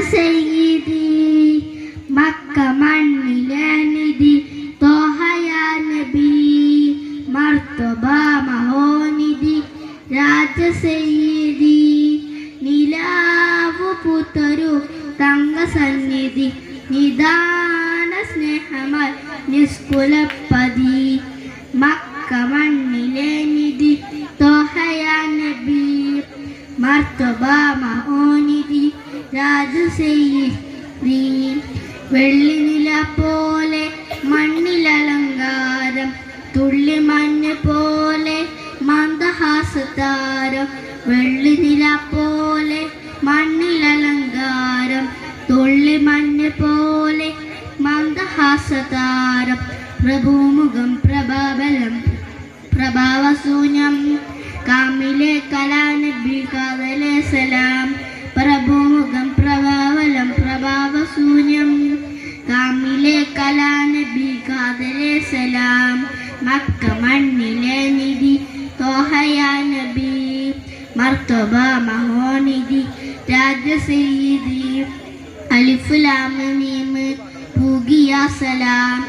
സയ്യിദി Mecca മണ്ണിലെ നിധി തോഹയ നബി മർത്തബ മഹോനിധി രാജ സയ്യിദി നിലാവു പുത്തരു തങ്ക സന്നിധി നിദാന സ്നേഹമായി നിസ്കുലപ്പതി മക്ക മണ്ണിലെ നിധി തോഹയ നബി മർത്തബ മഹോനിധി രാജ സയ്യിദി വെള്ളി നില പോലെ മണ്ണിലലങ്കാരം തുള്ളി മഞ്ഞ് പോലെ മന്ദഹാസതാരം വെള്ളി നില പോലെ മണ്ണിലലങ്കാരം തുള്ളി മഞ്ഞ് പോലെ മന്ദഹാസതാരം പ്രഭുമുഖം പ്രഭാബലം പ്രഭാവശൂന്യം കാമിലെ കലാനബി കാതലെ സലാം പ്രഭുമുഖം പ്രഭാവലം പ്രഭാവശൂന്യം കാമിലെ കലാനബി കാതലെ സലാം മക്ക മണ്ണിലെ നിധി തോഹയ നബി മർത്തബ മഹോനിധി രാജ സയ്യിദി അലിഫ് ലാം മീം പൂകിയ സലാം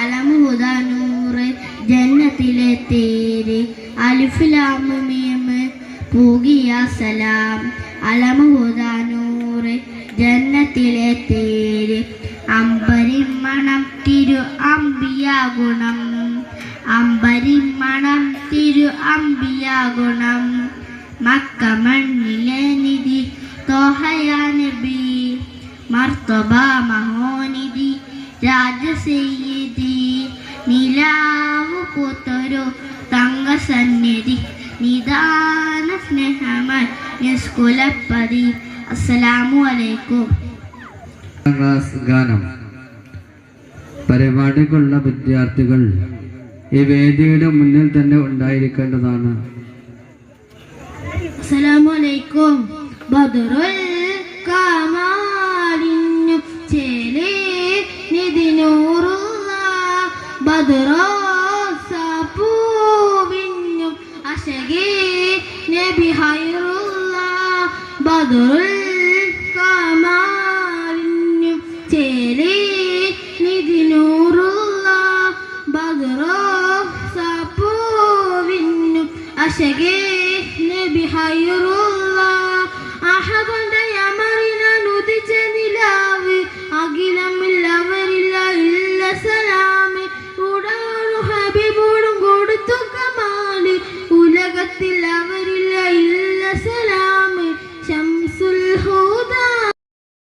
അലം ഹുദാ നൂറ് ജന്നത്തിലെ തേര് അലിഫ് ലാം മീം പൂകിയ സലാം അലം ഹുദാ നൂറ് ജന്നത്തിലെ തേര് അമ്പരിമണം തിരു അംബിയ ഗുണം അമ്പരിമണം തിരു അംബിയ ഗുണം മക്ക മണ്ണിലെ നിധി തോഹയ നബി മർത്തബ മഹോനിധി രാജ സയ്യിദി നിലാവു പുത്തരു തങ്ക സന്നിധി നിദാന സ്നേഹമായി നിസ്കുലപ്പതി. അസ്സലാമു അലൈക്കും. ഗാനം പരിപാടിക്കുള്ള വിദ്യാർത്ഥികൾ ഈ വേദിയുടെ മുന്നിൽ തന്നെ ഉണ്ടായിരിക്കേണ്ടതാണ്. അസ്സലാമു അലൈക്കും. ബദറുൽ കമാലിന്നു ചേലേ നിദിനൂറുള്ള ബദറോസപൂവിന്നു അശകേ നബി ഹൈറുള്ള ബദറുൽ കമാലിന്നു ചേലേ നിദിനൂറുള്ള ബദറോസപൂവിന്നു അശകേ